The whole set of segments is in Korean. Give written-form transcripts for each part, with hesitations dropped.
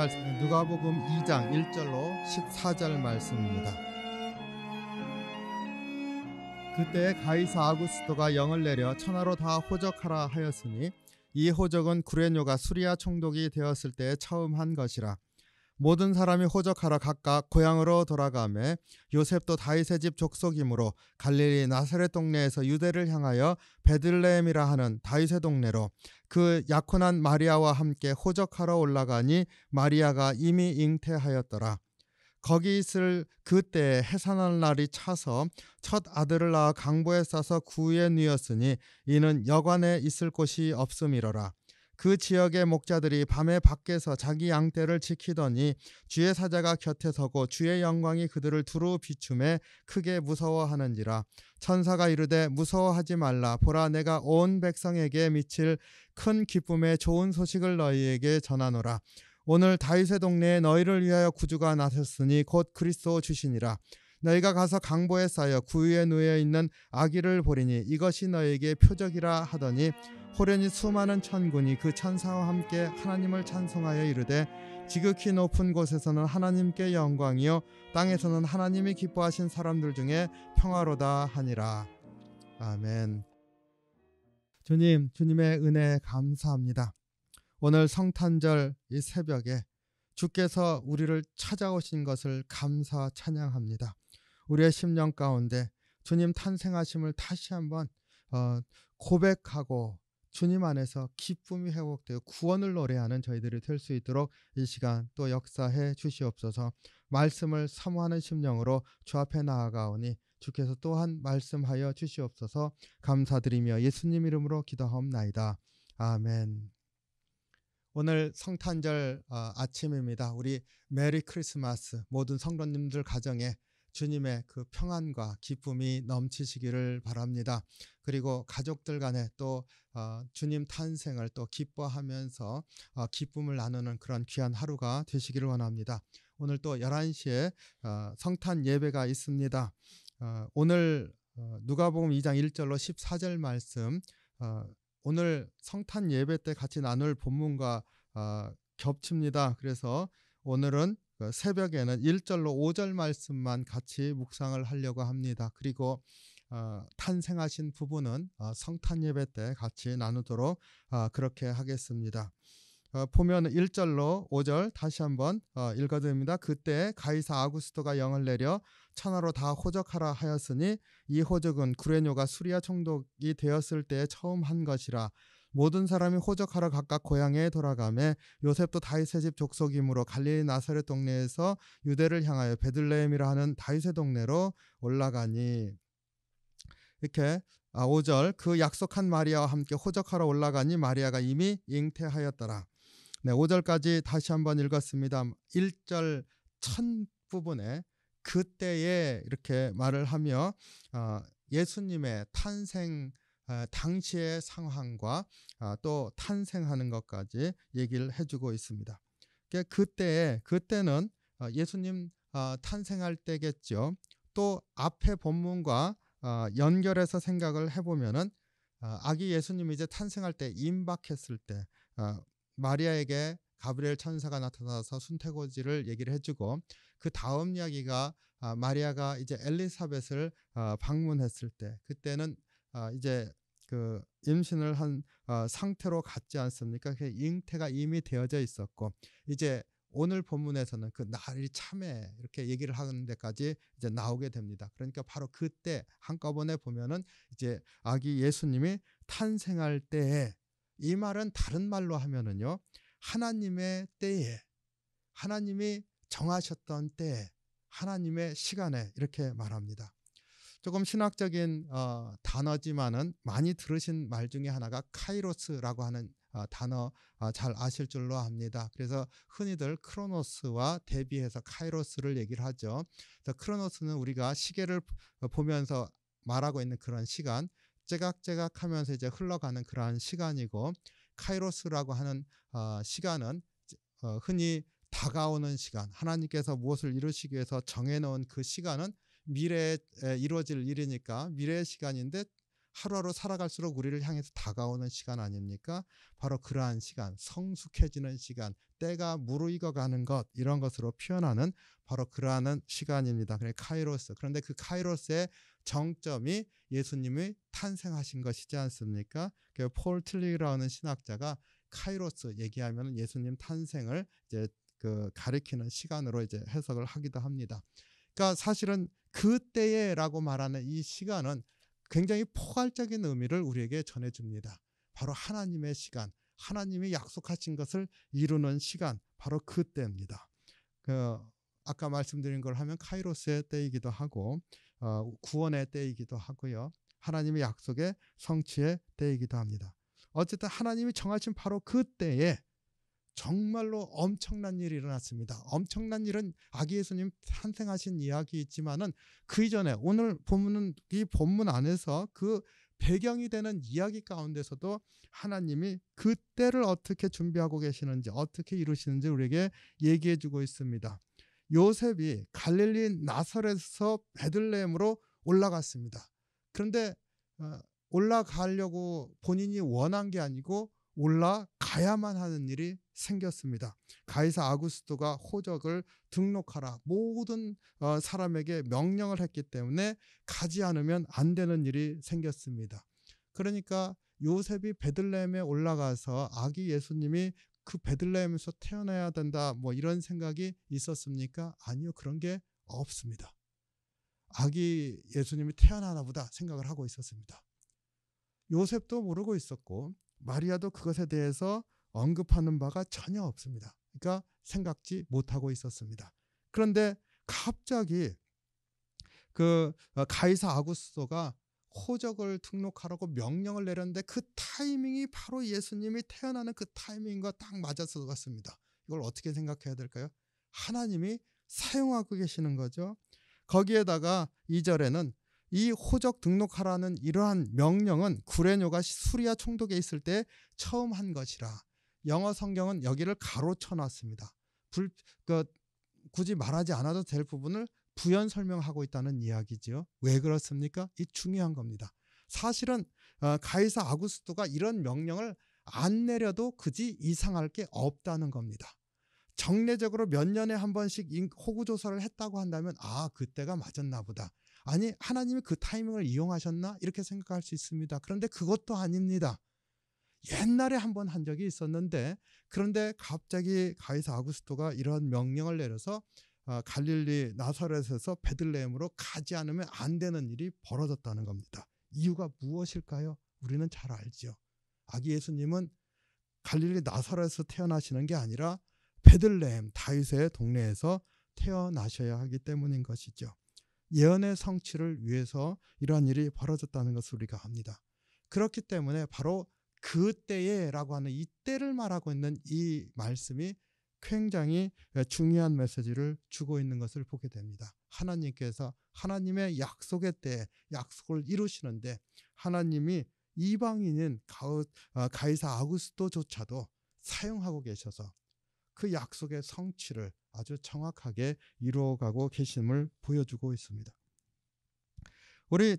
말씀 누가복음 2장 1절로 14절 말씀입니다. 그때 가이사 아구스토가 영을 내려 천하로 다 호적하라 하였으니 이 호적은 구레뇨가 수리아 총독이 되었을 때에 처음 한 것이라. 모든 사람이 호적하러 각각 고향으로 돌아가매 요셉도 다윗의 집 족속이므로 갈릴리 나사렛 동네에서 유대를 향하여 베들레헴이라 하는 다윗의 동네로 그 약혼한 마리아와 함께 호적하러 올라가니 마리아가 이미 잉태하였더라. 거기 있을 그때에 해산할 날이 차서 첫 아들을 낳아 강보에 싸서 구유에 누였으니 이는 여관에 있을 곳이 없음이로라. 그 지역의 목자들이 밤에 밖에서 자기 양떼를 지키더니 주의 사자가 곁에 서고 주의 영광이 그들을 두루 비추매 크게 무서워하는지라. 천사가 이르되 무서워하지 말라. 보라, 내가 온 백성에게 미칠 큰 기쁨의 좋은 소식을 너희에게 전하노라. 오늘 다윗의 동네에 너희를 위하여 구주가 나섰으니 곧 그리스도 주시니라. 너희가 가서 강보에 쌓여 구유에 누워 있는 아기를 보리니 이것이 너희에게 표적이라 하더니 호련히 수많은 천군이 그 천사와 함께 하나님을 찬송하여 이르되 지극히 높은 곳에서는 하나님께 영광이요 땅에서는 하나님이 기뻐하신 사람들 중에 평화로다 하니라. 아멘. 주님, 주님의 은혜 감사합니다. 오늘 성탄절 이 새벽에 주께서 우리를 찾아오신 것을 감사 찬양합니다. 우리의 심령 가운데 주님 탄생하심을 다시 한번 고백하고 주님 안에서 기쁨이 회복되어 구원을 노래하는 저희들이 될 수 있도록 이 시간 또 역사해 주시옵소서. 말씀을 사모하는 심령으로 주 앞에 나아가오니 주께서 또한 말씀하여 주시옵소서. 감사드리며 예수님 이름으로 기도하옵나이다. 아멘. 오늘 성탄절 아침입니다. 우리 메리 크리스마스. 모든 성도님들 가정에 주님의 그 평안과 기쁨이 넘치시기를 바랍니다. 그리고 가족들 간에 또 주님 탄생을 또 기뻐하면서 기쁨을 나누는 그런 귀한 하루가 되시기를 원합니다. 오늘 또 11시에 성탄 예배가 있습니다. 오늘 누가복음 2장 1절로 14절 말씀, 오늘 성탄 예배 때 같이 나눌 본문과 겹칩니다. 그래서 오늘은 새벽에는 1절로 5절 말씀만 같이 묵상을 하려고 합니다. 그리고 탄생하신 부분은 성탄 예배 때 같이 나누도록 그렇게 하겠습니다. 보면 1절로 5절 다시 한번 읽어드립니다. 그때 가이사 아구스토가 영을 내려 천하로 다 호적하라 하였으니 이 호적은 구레뇨가 수리아 총독이 되었을 때에 처음 한 것이라. 모든 사람이 호적하러 각각 고향에 돌아가매 요셉도 다윗의 집 족속이므로 갈릴리 나사렛 동네에서 유대를 향하여 베들레헴이라 하는 다윗의 동네로 올라가니. 이렇게 5절 그 약속한 마리아와 함께 호적하러 올라가니 마리아가 이미 잉태하였더라. 네, 5절까지 다시 한번 읽었습니다. 1절 첫 부분에 그때에 이렇게 말을 하며 예수님의 탄생 당시의 상황과 또 탄생하는 것까지 얘기를 해주고 있습니다. 그때는 예수님 탄생할 때겠죠. 또 앞에 본문과 연결해서 생각을 해보면은 아기 예수님이 이제 탄생할 때 임박했을 때 마리아에게 가브리엘 천사가 나타나서 순태고지를 얘기를 해주고 그 다음 이야기가 마리아가 이제 엘리사벳을 방문했을 때 그때는 이제 그 임신을 한 상태로 갔지 않습니까? 그 잉태가 이미 되어져 있었고 이제 오늘 본문에서는 그 날이 참해 이렇게 얘기를 하는 데까지 이제 나오게 됩니다. 그러니까 바로 그때 한꺼번에 보면은 이제 아기 예수님이 탄생할 때에 이 말은 다른 말로 하면은요 하나님의 때에 하나님이 정하셨던 때에 하나님의 시간에 이렇게 말합니다. 조금 신학적인 단어지만은 많이 들으신 말 중에 하나가 카이로스라고 하는 단어 잘 아실 줄로 압니다. 그래서 흔히들 크로노스와 대비해서 카이로스를 얘기를 하죠. 그래서 크로노스는 우리가 시계를 보면서 말하고 있는 그런 시간, 째각째각 하면서 이제 흘러가는 그러한 시간이고 카이로스라고 하는 시간은 흔히 다가오는 시간, 하나님께서 무엇을 이루시기 위해서 정해놓은 그 시간은 미래에 이루어질 일이니까 미래의 시간인데 하루하루 살아갈수록 우리를 향해서 다가오는 시간 아닙니까? 바로 그러한 시간, 성숙해지는 시간, 때가 무르익어가는 것, 이런 것으로 표현하는 바로 그러한 시간입니다. 그래 카이로스. 그런데 그 카이로스의 정점이 예수님이 탄생하신 것이지 않습니까? 폴 틸리라는 신학자가 카이로스 얘기하면 예수님 탄생을 이제 가리키는 시간으로 이제 해석을 하기도 합니다. 그러니까 사실은 그때에라고 말하는 이 시간은 굉장히 포괄적인 의미를 우리에게 전해줍니다. 바로 하나님의 시간, 하나님이 약속하신 것을 이루는 시간, 바로 그때입니다. 아까 말씀드린 걸 하면 카이로스의 때이기도 하고 구원의 때이기도 하고요. 하나님의 약속의 성취의 때이기도 합니다. 어쨌든 하나님이 정하신 바로 그때에 정말로 엄청난 일이 일어났습니다. 엄청난 일은 아기 예수님 탄생하신 이야기 있지만은 그 이전에 오늘 본문은 이 본문 안에서 그 배경이 되는 이야기 가운데서도 하나님이 그때를 어떻게 준비하고 계시는지 어떻게 이루시는지 우리에게 얘기해 주고 있습니다. 요셉이 갈릴리 나사렛에서 베들레헴으로 올라갔습니다. 그런데 올라가려고 본인이 원한 게 아니고 올라가야만 하는 일이 생겼습니다. 가이사 아구스토가 호적을 등록하라 모든 사람에게 명령을 했기 때문에 가지 않으면 안 되는 일이 생겼습니다. 그러니까 요셉이 베들레헴에 올라가서 아기 예수님이 그 베들레헴에서 태어나야 된다 뭐 이런 생각이 있었습니까? 아니요, 그런 게 없습니다. 아기 예수님이 태어나나 보다 생각을 하고 있었습니다. 요셉도 모르고 있었고 마리아도 그것에 대해서 언급하는 바가 전혀 없습니다. 그러니까 생각지 못하고 있었습니다. 그런데 갑자기 가이사 아구스토가 호적을 등록하라고 명령을 내렸는데 그 타이밍이 바로 예수님이 태어나는 그 타이밍과 딱 맞아서 갔습니다. 이걸 어떻게 생각해야 될까요? 하나님이 사용하고 계시는 거죠. 거기에다가 2절에는 이 호적 등록하라는 이러한 명령은 구레뇨가 수리아 총독에 있을 때 처음 한 것이라. 영어 성경은 여기를 가로쳐 놨습니다. 굳이 말하지 않아도 될 부분을 부연 설명하고 있다는 이야기죠. 왜 그렇습니까? 이 중요한 겁니다. 사실은 가이사 아구스토가 이런 명령을 안 내려도 그지 이상할 게 없다는 겁니다. 정례적으로 몇 년에 한 번씩 호구조사를 했다고 한다면 그때가 맞았나 보다. 아니 하나님이 그 타이밍을 이용하셨나? 이렇게 생각할 수 있습니다. 그런데 그것도 아닙니다. 옛날에 한 번 한 적이 있었는데 그런데 갑자기 가이사 아구스토가 이런 명령을 내려서 갈릴리 나사렛에서 베들레헴으로 가지 않으면 안 되는 일이 벌어졌다는 겁니다. 이유가 무엇일까요? 우리는 잘 알죠. 아기 예수님은 갈릴리 나사렛에서 태어나시는 게 아니라 베들레헴 다윗의 동네에서 태어나셔야 하기 때문인 것이죠. 예언의 성취를 위해서 이러한 일이 벌어졌다는 것을 우리가 압니다. 그렇기 때문에 바로 그때에라고 하는 이 때를 말하고 있는 이 말씀이 굉장히 중요한 메시지를 주고 있는 것을 보게 됩니다. 하나님께서 하나님의 약속의 때에 약속을 이루시는데 하나님이 이방인인 가이사 아구스토조차도 사용하고 계셔서 그 약속의 성취를 아주 정확하게 이루어가고 계심을 보여주고 있습니다. 우리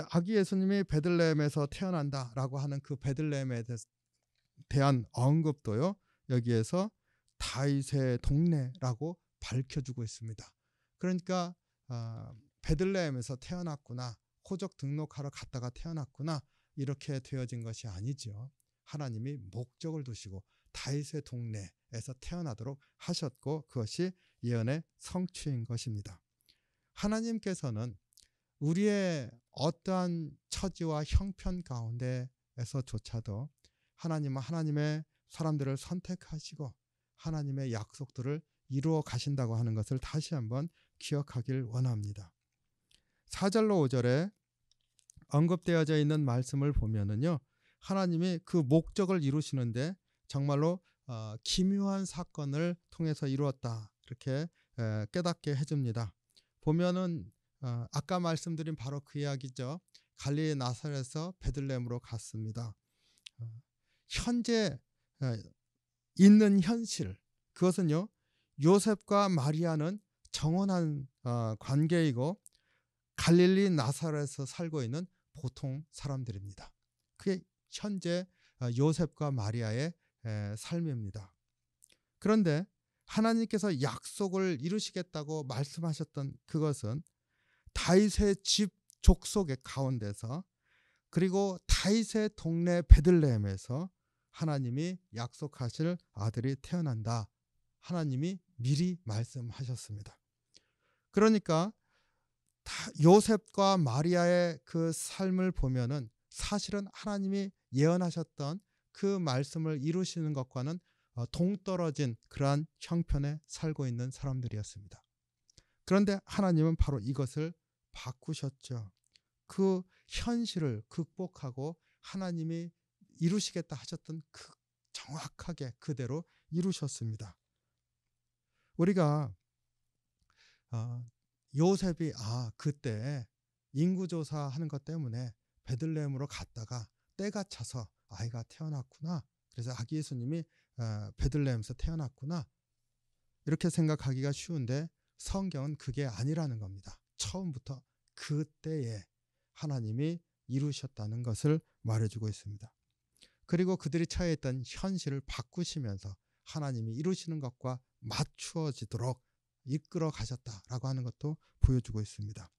아기 예수님이 베들레헴에서 태어난다라고 하는 그 베들레헴에 대한 언급도요. 여기에서 다윗의 동네라고 밝혀주고 있습니다. 그러니까 베들레헴에서 태어났구나, 호적 등록하러 갔다가 태어났구나 이렇게 되어진 것이 아니죠. 하나님이 목적을 두시고 다윗의 동네에서 태어나도록 하셨고 그것이 예언의 성취인 것입니다. 하나님께서는 우리의 어떠한 처지와 형편 가운데에서조차도 하나님은 하나님의 사람들을 선택하시고 하나님의 약속들을 이루어 가신다고 하는 것을 다시 한번 기억하길 원합니다. 4절로 5절에 언급되어져 있는 말씀을 보면은요, 하나님이 그 목적을 이루시는데 정말로 기묘한 사건을 통해서 이루었다 이렇게 깨닫게 해줍니다. 보면은 아까 말씀드린 바로 그 이야기죠. 갈릴리 나사렛에서 베들레헴으로 갔습니다. 현재 있는 현실, 그것은요, 요셉과 마리아는 정혼한 관계이고 갈릴리 나사렛에서 살고 있는 보통 사람들입니다. 그게 현재 요셉과 마리아의 삶입니다. 그런데 하나님께서 약속을 이루시겠다고 말씀하셨던 그것은 다윗의 집 족속의 가운데서, 그리고 다윗의 동네 베들레헴에서 하나님이 약속하실 아들이 태어난다. 하나님이 미리 말씀하셨습니다. 그러니까 요셉과 마리아의 그 삶을 보면은 사실은 하나님이 예언하셨던 그 말씀을 이루시는 것과는 동떨어진 그러한 형편에 살고 있는 사람들이었습니다. 그런데 하나님은 바로 이것을 바꾸셨죠. 그 현실을 극복하고 하나님이 이루시겠다 하셨던 그 정확하게 그대로 이루셨습니다. 우리가 요셉이 그때 인구조사하는 것 때문에 베들레헴으로 갔다가 때가 차서 아이가 태어났구나. 그래서 아기 예수님이 베들레헴에서 태어났구나. 이렇게 생각하기가 쉬운데 성경은 그게 아니라는 겁니다. 처음부터 그때에 하나님이 이루셨다는 것을 말해주고 있습니다. 그리고 그들이 처해 있던 현실을 바꾸시면서 하나님이 이루시는 것과 맞추어지도록 이끌어 가셨다라고 하는 것도 보여주고 있습니다.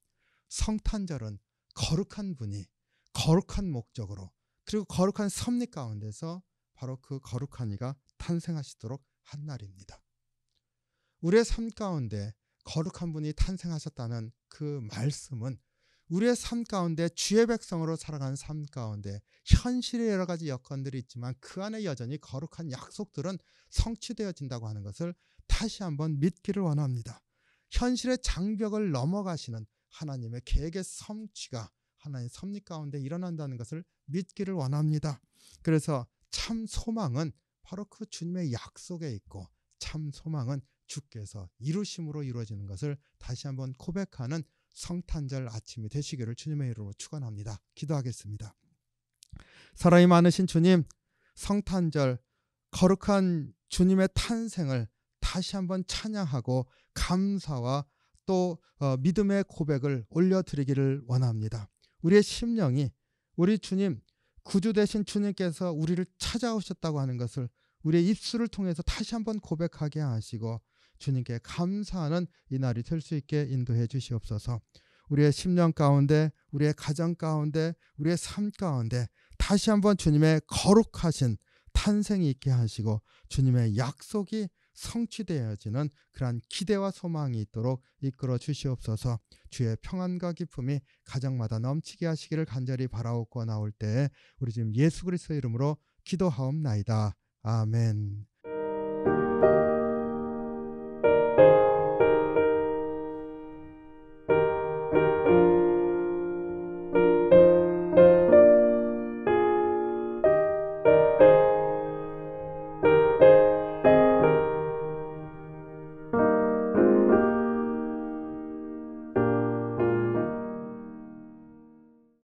성탄절은 거룩한 분이 거룩한 목적으로, 그리고 거룩한 섭리 가운데서 바로 그 거룩한 이가 탄생하시도록 한 날입니다. 우리의 삶 가운데 거룩한 분이 탄생하셨다는 그 말씀은 우리의 삶 가운데 주의 백성으로 살아가는 삶 가운데 현실의 여러 가지 여건들이 있지만 그 안에 여전히 거룩한 약속들은 성취되어진다고 하는 것을 다시 한번 믿기를 원합니다. 현실의 장벽을 넘어가시는 하나님의 계획의 성취가 하나님의 섭리 가운데 일어난다는 것을 믿기를 원합니다. 그래서 참 소망은 바로 그 주님의 약속에 있고, 참 소망은 주께서 이루심으로 이루어지는 것을 다시 한번 고백하는 성탄절 아침이 되시기를 주님의 이름으로 축원합니다. 기도하겠습니다. 사랑이 많으신 주님, 성탄절 거룩한 주님의 탄생을 다시 한번 찬양하고 감사와 또 믿음의 고백을 올려드리기를 원합니다. 우리의 심령이 우리 주님, 구주 되신 주님께서 우리를 찾아오셨다고 하는 것을 우리의 입술을 통해서 다시 한번 고백하게 하시고 주님께 감사하는 이 날이 될 수 있게 인도해 주시옵소서. 우리의 심령 가운데, 우리의 가정 가운데, 우리의 삶 가운데 다시 한번 주님의 거룩하신 탄생이 있게 하시고 주님의 약속이 성취되어지는 그러한 기대와 소망이 있도록 이끌어 주시옵소서. 주의 평안과 기쁨이 가정마다 넘치게 하시기를 간절히 바라옵고 나올 때에 우리 주님 예수 그리스도의 이름으로 기도하옵나이다. 아멘.